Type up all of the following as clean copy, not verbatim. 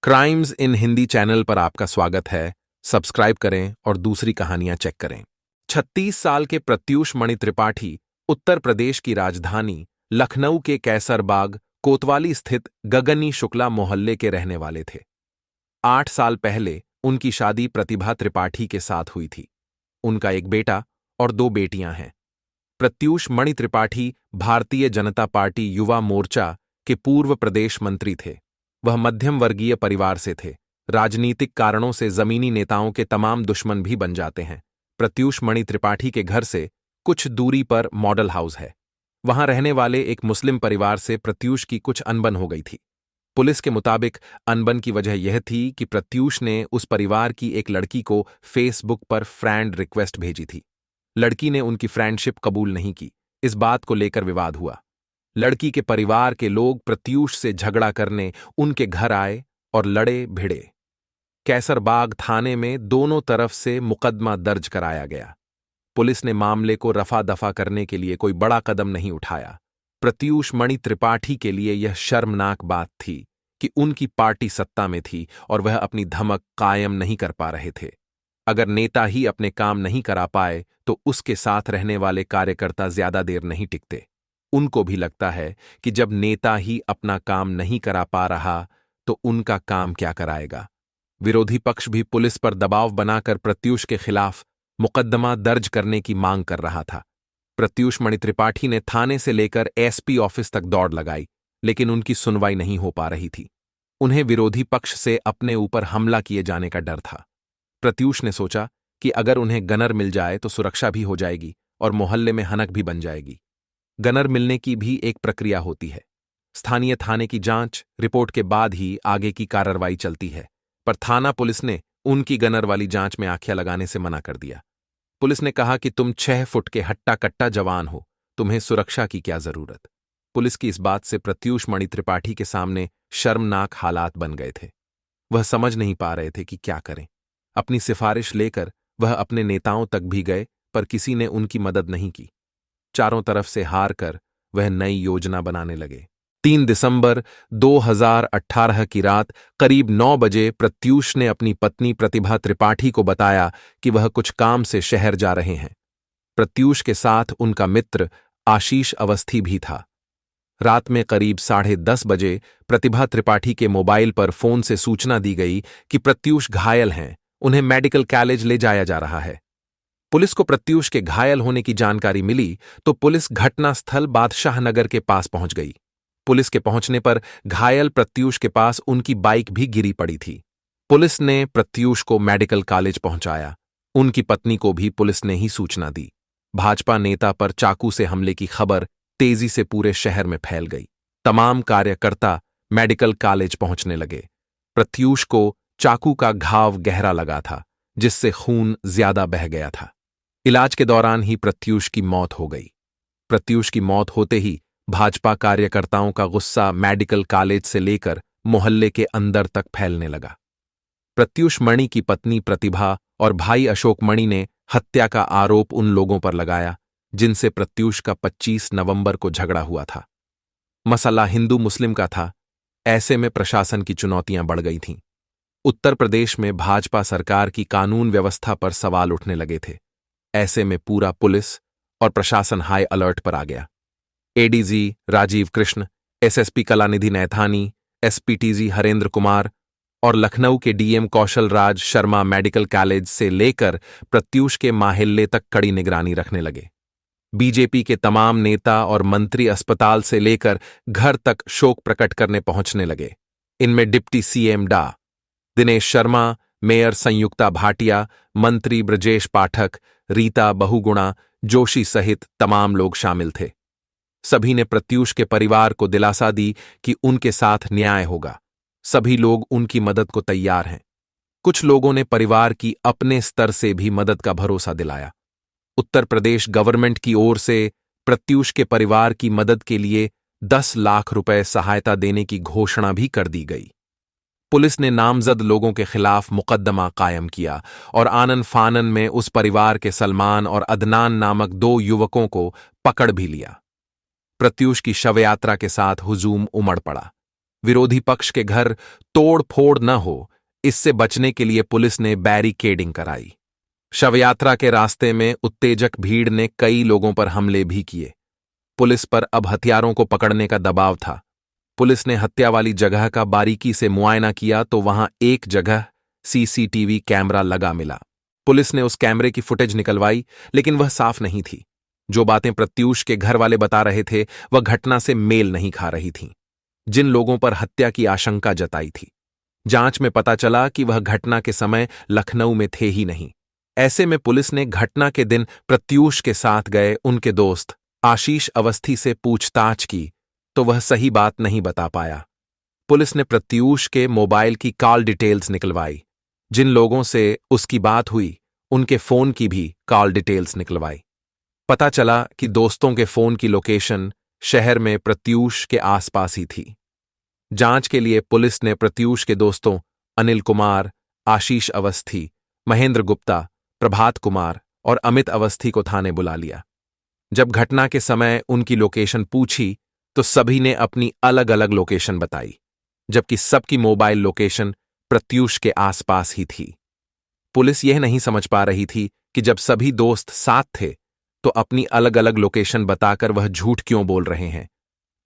Crimes इन Hindi channel पर आपका स्वागत है। सब्सक्राइब करें और दूसरी कहानियां चेक करें। 36 साल के प्रत्यूष मणि त्रिपाठी उत्तर प्रदेश की राजधानी लखनऊ के कैसरबाग कोतवाली स्थित गगनी शुक्ला मोहल्ले के रहने वाले थे। 8 साल पहले उनकी शादी प्रतिभा त्रिपाठी के साथ हुई थी। उनका एक बेटा और 2 बेटियां हैं। प्रत्यूष मणि त्रिपाठी भारतीय जनता पार्टी युवा मोर्चा के पूर्व प्रदेश मंत्री थे। वह मध्यम वर्गीय परिवार से थे। राजनीतिक कारणों से जमीनी नेताओं के तमाम दुश्मन भी बन जाते हैं। प्रत्यूष मणि त्रिपाठी के घर से कुछ दूरी पर मॉडल हाउस है। वहां रहने वाले एक मुस्लिम परिवार से प्रत्यूष की कुछ अनबन हो गई थी। पुलिस के मुताबिक अनबन की वजह यह थी कि प्रत्यूष ने उस परिवार की एक लड़की को फेसबुक पर फ्रेंड रिक्वेस्ट भेजी थी। लड़की ने उनकी फ्रेंडशिप कबूल नहीं की। इस बात को लेकर विवाद हुआ। लड़की के परिवार के लोग प्रत्यूष से झगड़ा करने उनके घर आए और लड़े भिड़े। कैसरबाग थाने में दोनों तरफ से मुकदमा दर्ज कराया गया। पुलिस ने मामले को रफा दफा करने के लिए कोई बड़ा कदम नहीं उठाया। प्रत्यूष मणि त्रिपाठी के लिए यह शर्मनाक बात थी कि उनकी पार्टी सत्ता में थी और वह अपनी धमक कायम नहीं कर पा रहे थे। अगर नेता ही अपने काम नहीं करा पाए तो उसके साथ रहने वाले कार्यकर्ता ज्यादा देर नहीं टिकते। उनको भी लगता है कि जब नेता ही अपना काम नहीं करा पा रहा तो उनका काम क्या कराएगा। विरोधी पक्ष भी पुलिस पर दबाव बनाकर प्रत्यूष के खिलाफ मुकदमा दर्ज करने की मांग कर रहा था। प्रत्यूष मणि त्रिपाठी ने थाने से लेकर एसपी ऑफिस तक दौड़ लगाई, लेकिन उनकी सुनवाई नहीं हो पा रही थी। उन्हें विरोधी पक्ष से अपने ऊपर हमला किए जाने का डर था। प्रत्यूष ने सोचा कि अगर उन्हें गनर मिल जाए तो सुरक्षा भी हो जाएगी और मोहल्ले में हनक भी बन जाएगी। गनर मिलने की भी एक प्रक्रिया होती है। स्थानीय थाने की जांच रिपोर्ट के बाद ही आगे की कार्रवाई चलती है, पर थाना पुलिस ने उनकी गनर वाली जांच में आंखें लगाने से मना कर दिया। पुलिस ने कहा कि तुम 6 फुट के हट्टा कट्टा जवान हो, तुम्हें सुरक्षा की क्या जरूरत। पुलिस की इस बात से प्रत्यूष मणि त्रिपाठी के सामने शर्मनाक हालात बन गए थे। वह समझ नहीं पा रहे थे कि क्या करें। अपनी सिफारिश लेकर वह अपने नेताओं तक भी गए, पर किसी ने उनकी मदद नहीं की। चारों तरफ से हार कर वह नई योजना बनाने लगे। 3 दिसंबर 2018 की रात करीब 9 बजे प्रत्यूष ने अपनी पत्नी प्रतिभा त्रिपाठी को बताया कि वह कुछ काम से शहर जा रहे हैं। प्रत्यूष के साथ उनका मित्र आशीष अवस्थी भी था। रात में करीब 10:30 बजे प्रतिभा त्रिपाठी के मोबाइल पर फोन से सूचना दी गई कि प्रत्यूष घायल हैं, उन्हें मेडिकल कॉलेज ले जाया जा रहा है। पुलिस को प्रत्यूष के घायल होने की जानकारी मिली तो पुलिस घटनास्थल बादशाह नगर के पास पहुंच गई। पुलिस के पहुंचने पर घायल प्रत्यूष के पास उनकी बाइक भी गिरी पड़ी थी। पुलिस ने प्रत्यूष को मेडिकल कॉलेज पहुंचाया। उनकी पत्नी को भी पुलिस ने ही सूचना दी। भाजपा नेता पर चाकू से हमले की खबर तेजी से पूरे शहर में फैल गई। तमाम कार्यकर्ता मेडिकल कॉलेज पहुंचने लगे। प्रत्यूष को चाकू का घाव गहरा लगा था, जिससे खून ज्यादा बह गया था। इलाज के दौरान ही प्रत्यूष की मौत हो गई। प्रत्यूष की मौत होते ही भाजपा कार्यकर्ताओं का गुस्सा मेडिकल कॉलेज से लेकर मोहल्ले के अंदर तक फैलने लगा। प्रत्यूष मणि की पत्नी प्रतिभा और भाई अशोक मणि ने हत्या का आरोप उन लोगों पर लगाया जिनसे प्रत्यूष का 25 नवंबर को झगड़ा हुआ था। मसला हिंदू मुस्लिम का था। ऐसे में प्रशासन की चुनौतियां बढ़ गई थीं। उत्तर प्रदेश में भाजपा सरकार की कानून व्यवस्था पर सवाल उठने लगे थे। ऐसे में पूरा पुलिस और प्रशासन हाई अलर्ट पर आ गया। एडीजी राजीव कृष्ण, एसएसपी कलानिधि नैथानी, एसपीटीजी हरेंद्र कुमार और लखनऊ के DM Kaushal Raj Sharma medical college से लेकर प्रत्यूष के माहिल्ले तक कड़ी निगरानी रखने लगे। बीजेपी के तमाम नेता और मंत्री अस्पताल से लेकर घर तक शोक प्रकट करने पहुंचने लगे। इनमें डिप्टी सीएम डा दिनेश शर्मा, मेयर संयुक्ता भाटिया, मंत्री ब्रजेश पाठक, रीता बहुगुणा जोशी सहित तमाम लोग शामिल थे। सभी ने प्रत्यूष के परिवार को दिलासा दी कि उनके साथ न्याय होगा। सभी लोग उनकी मदद को तैयार हैं। कुछ लोगों ने परिवार की अपने स्तर से भी मदद का भरोसा दिलाया। उत्तर प्रदेश गवर्नमेंट की ओर से प्रत्यूष के परिवार की मदद के लिए 10 लाख रुपए सहायता देने की घोषणा भी कर दी गई। पुलिस ने नामजद लोगों के खिलाफ मुकदमा कायम किया और आनन फानन में उस परिवार के सलमान और अदनान नामक 2 युवकों को पकड़ भी लिया। प्रत्यूष की शवयात्रा के साथ हुजूम उमड़ पड़ा। विरोधी पक्ष के घर तोड़ फोड़ न हो, इससे बचने के लिए पुलिस ने बैरिकेडिंग कराई। शवयात्रा के रास्ते में उत्तेजक भीड़ ने कई लोगों पर हमले भी किए। पुलिस पर अब हथियारों को पकड़ने का दबाव था। पुलिस ने हत्या वाली जगह का बारीकी से मुआयना किया तो वहां एक जगह सीसीटीवी कैमरा लगा मिला। पुलिस ने उस कैमरे की फुटेज निकलवाई, लेकिन वह साफ नहीं थी। जो बातें प्रत्यूष के घर वाले बता रहे थे वह घटना से मेल नहीं खा रही थीं। जिन लोगों पर हत्या की आशंका जताई थी, जांच में पता चला कि वह घटना के समय लखनऊ में थे ही नहीं। ऐसे में पुलिस ने घटना के दिन प्रत्यूष के साथ गए उनके दोस्त आशीष अवस्थी से पूछताछ की तो वह सही बात नहीं बता पाया। पुलिस ने प्रत्यूष के मोबाइल की कॉल डिटेल्स निकलवाई। जिन लोगों से उसकी बात हुई उनके फोन की भी कॉल डिटेल्स निकलवाई। पता चला कि दोस्तों के फोन की लोकेशन शहर में प्रत्यूष के आसपास ही थी। जांच के लिए पुलिस ने प्रत्यूष के दोस्तों अनिल कुमार, आशीष अवस्थी, महेंद्र गुप्ता, प्रभात कुमार और अमित अवस्थी को थाने बुला लिया। जब घटना के समय उनकी लोकेशन पूछी तो सभी ने अपनी अलग अलग लोकेशन बताई, जबकि सबकी मोबाइल लोकेशन प्रत्यूष के आसपास ही थी। पुलिस यह नहीं समझ पा रही थी कि जब सभी दोस्त साथ थे तो अपनी अलग अलग लोकेशन बताकर वह झूठ क्यों बोल रहे हैं।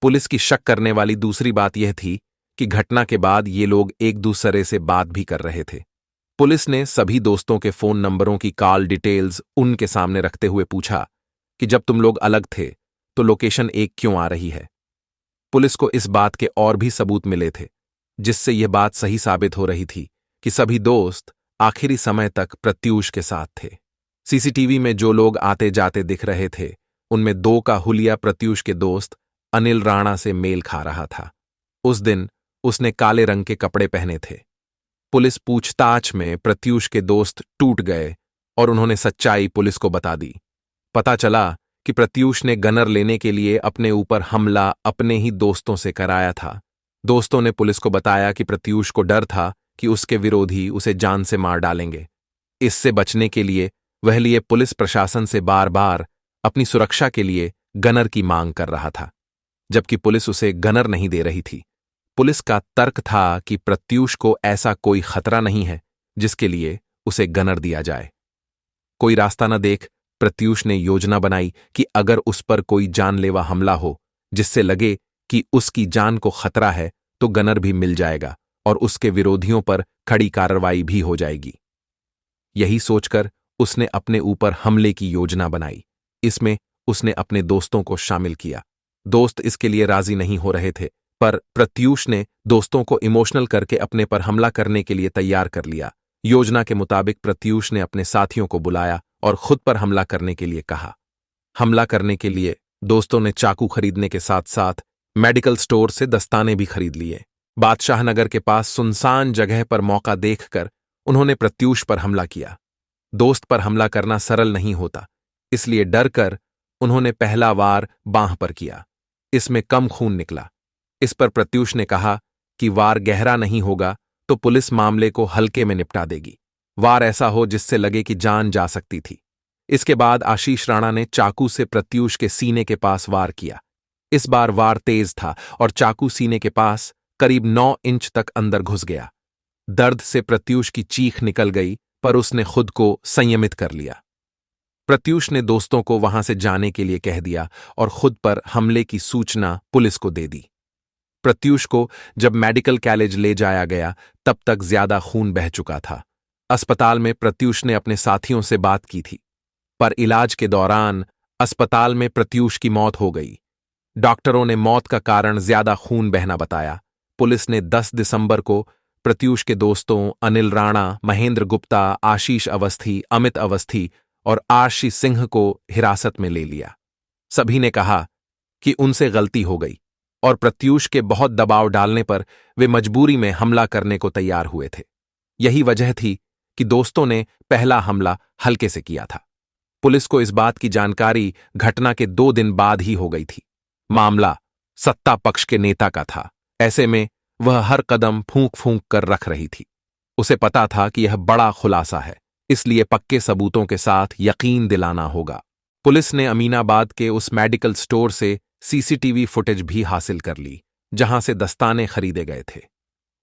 पुलिस की शक करने वाली दूसरी बात यह थी कि घटना के बाद ये लोग एक दूसरे से बात भी कर रहे थे। पुलिस ने सभी दोस्तों के फोन नंबरों की कॉल डिटेल्स उनके सामने रखते हुए पूछा कि जब तुम लोग अलग थे तो लोकेशन एक क्यों आ रही है। पुलिस को इस बात के और भी सबूत मिले थे, जिससे यह बात सही साबित हो रही थी कि सभी दोस्त आखिरी समय तक प्रत्यूष के साथ थे। सीसीटीवी में जो लोग आते जाते दिख रहे थे उनमें दो का हुलिया प्रत्यूष के दोस्त अनिल राणा से मेल खा रहा था। उस दिन उसने काले रंग के कपड़े पहने थे। पुलिस पूछताछ में प्रत्यूष के दोस्त टूट गए और उन्होंने सच्चाई पुलिस को बता दी। पता चला कि प्रत्यूष ने गनर लेने के लिए अपने ऊपर हमला अपने ही दोस्तों से कराया था। दोस्तों ने पुलिस को बताया कि प्रत्यूष को डर था कि उसके विरोधी उसे जान से मार डालेंगे। इससे बचने के लिए वह लिए पुलिस प्रशासन से बार बार अपनी सुरक्षा के लिए गनर की मांग कर रहा था, जबकि पुलिस उसे गनर नहीं दे रही थी। पुलिस का तर्क था कि प्रत्यूष को ऐसा कोई खतरा नहीं है जिसके लिए उसे गनर दिया जाए। कोई रास्ता न देख प्रत्यूष ने योजना बनाई कि अगर उस पर कोई जानलेवा हमला हो जिससे लगे कि उसकी जान को खतरा है तो गनर भी मिल जाएगा और उसके विरोधियों पर कड़ी कार्रवाई भी हो जाएगी। यही सोचकर उसने अपने ऊपर हमले की योजना बनाई। इसमें उसने अपने दोस्तों को शामिल किया। दोस्त इसके लिए राजी नहीं हो रहे थे, पर प्रत्यूष ने दोस्तों को इमोशनल करके अपने पर हमला करने के लिए तैयार कर लिया। योजना के मुताबिक प्रत्यूष ने अपने साथियों को बुलाया और खुद पर हमला करने के लिए कहा। हमला करने के लिए दोस्तों ने चाकू खरीदने के साथ साथ मेडिकल स्टोर से दस्ताने भी खरीद लिए। बादशाहनगर के पास सुनसान जगह पर मौका देखकर उन्होंने प्रत्यूष पर हमला किया। दोस्त पर हमला करना सरल नहीं होता, इसलिए डर कर उन्होंने पहला वार बांह पर किया। इसमें कम खून निकला। इस पर प्रत्यूष ने कहा कि वार गहरा नहीं होगा तो पुलिस मामले को हल्के में निपटा देगी। वार ऐसा हो जिससे लगे कि जान जा सकती थी। इसके बाद आशीष राणा ने चाकू से प्रत्यूष के सीने के पास वार किया। इस बार वार तेज था और चाकू सीने के पास करीब 9 इंच तक अंदर घुस गया। दर्द से प्रत्यूष की चीख निकल गई, पर उसने खुद को संयमित कर लिया। प्रत्यूष ने दोस्तों को वहां से जाने के लिए कह दिया और खुद पर हमले की सूचना पुलिस को दे दी। प्रत्यूष को जब मेडिकल कॉलेज ले जाया गया तब तक ज्यादा खून बह चुका था। अस्पताल में प्रत्यूष ने अपने साथियों से बात की थी, पर इलाज के दौरान अस्पताल में प्रत्यूष की मौत हो गई। डॉक्टरों ने मौत का कारण ज्यादा खून बहना बताया। पुलिस ने 10 दिसंबर को प्रत्यूष के दोस्तों अनिल राणा, महेंद्र गुप्ता, आशीष अवस्थी, अमित अवस्थी और आशीष सिंह को हिरासत में ले लिया। सभी ने कहा कि उनसे गलती हो गई और प्रत्यूष के बहुत दबाव डालने पर वे मजबूरी में हमला करने को तैयार हुए थे। यही वजह थी कि दोस्तों ने पहला हमला हल्के से किया था। पुलिस को इस बात की जानकारी घटना के 2 दिन बाद ही हो गई थी। मामला सत्ता पक्ष के नेता का था। ऐसे में वह हर कदम फूंक फूंक कर रख रही थी। उसे पता था कि यह बड़ा खुलासा है, इसलिए पक्के सबूतों के साथ यकीन दिलाना होगा। पुलिस ने अमीनाबाद के उस मेडिकल स्टोर से सीसीटीवी फुटेज भी हासिल कर ली, जहां से दस्ताने खरीदे गए थे।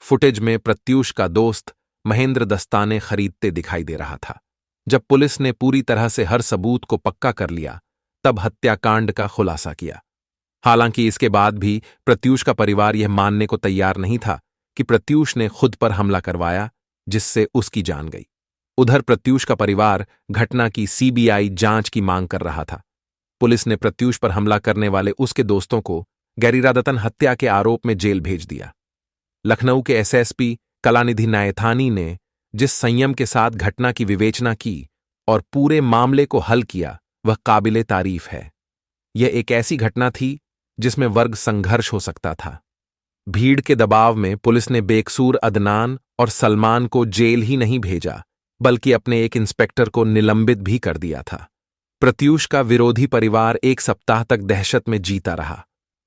फुटेज में प्रत्यूष का दोस्त महेंद्र दस्ताने खरीदते दिखाई दे रहा था। जब पुलिस ने पूरी तरह से हर सबूत को पक्का कर लिया, तब हत्याकांड का खुलासा किया। हालांकि इसके बाद भी प्रत्यूष का परिवार यह मानने को तैयार नहीं था कि प्रत्यूष ने खुद पर हमला करवाया, जिससे उसकी जान गई। उधर प्रत्यूष का परिवार घटना की सीबीआई जांच की मांग कर रहा था। पुलिस ने प्रत्यूष पर हमला करने वाले उसके दोस्तों को गैरिरादतन हत्या के आरोप में जेल भेज दिया। लखनऊ के एसएसपी कलानिधि नायथानी ने जिस संयम के साथ घटना की विवेचना की और पूरे मामले को हल किया, वह काबिले तारीफ है। यह एक ऐसी घटना थी जिसमें वर्ग संघर्ष हो सकता था। भीड़ के दबाव में पुलिस ने बेकसूर अदनान और सलमान को जेल ही नहीं भेजा, बल्कि अपने एक इंस्पेक्टर को निलंबित भी कर दिया था। प्रत्यूष का विरोधी परिवार एक सप्ताह तक दहशत में जीता रहा।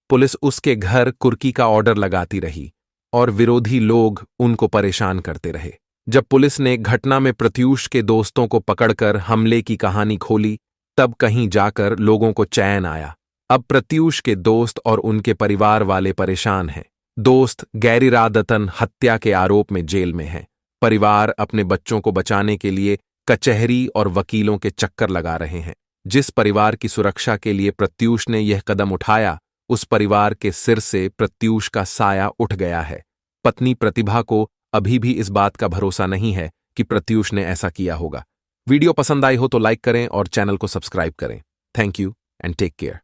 पुलिस उसके घर कुर्की का ऑर्डर लगाती रही और विरोधी लोग उनको परेशान करते रहे। जब पुलिस ने घटना में प्रत्यूष के दोस्तों को पकड़कर हमले की कहानी खोली, तब कहीं जाकर लोगों को चैन आया। अब प्रत्यूष के दोस्त और उनके परिवार वाले परेशान हैं। दोस्त गैरिरादतन हत्या के आरोप में जेल में हैं। परिवार अपने बच्चों को बचाने के लिए कचहरी और वकीलों के चक्कर लगा रहे हैं। जिस परिवार की सुरक्षा के लिए प्रत्यूष ने यह कदम उठाया, उस परिवार के सिर से प्रत्यूष का साया उठ गया है। पत्नी प्रतिभा को अभी भी इस बात का भरोसा नहीं है कि प्रत्यूष ने ऐसा किया होगा। वीडियो पसंद आई हो तो लाइक करें और चैनल को सब्सक्राइब करें। Thank you and take care.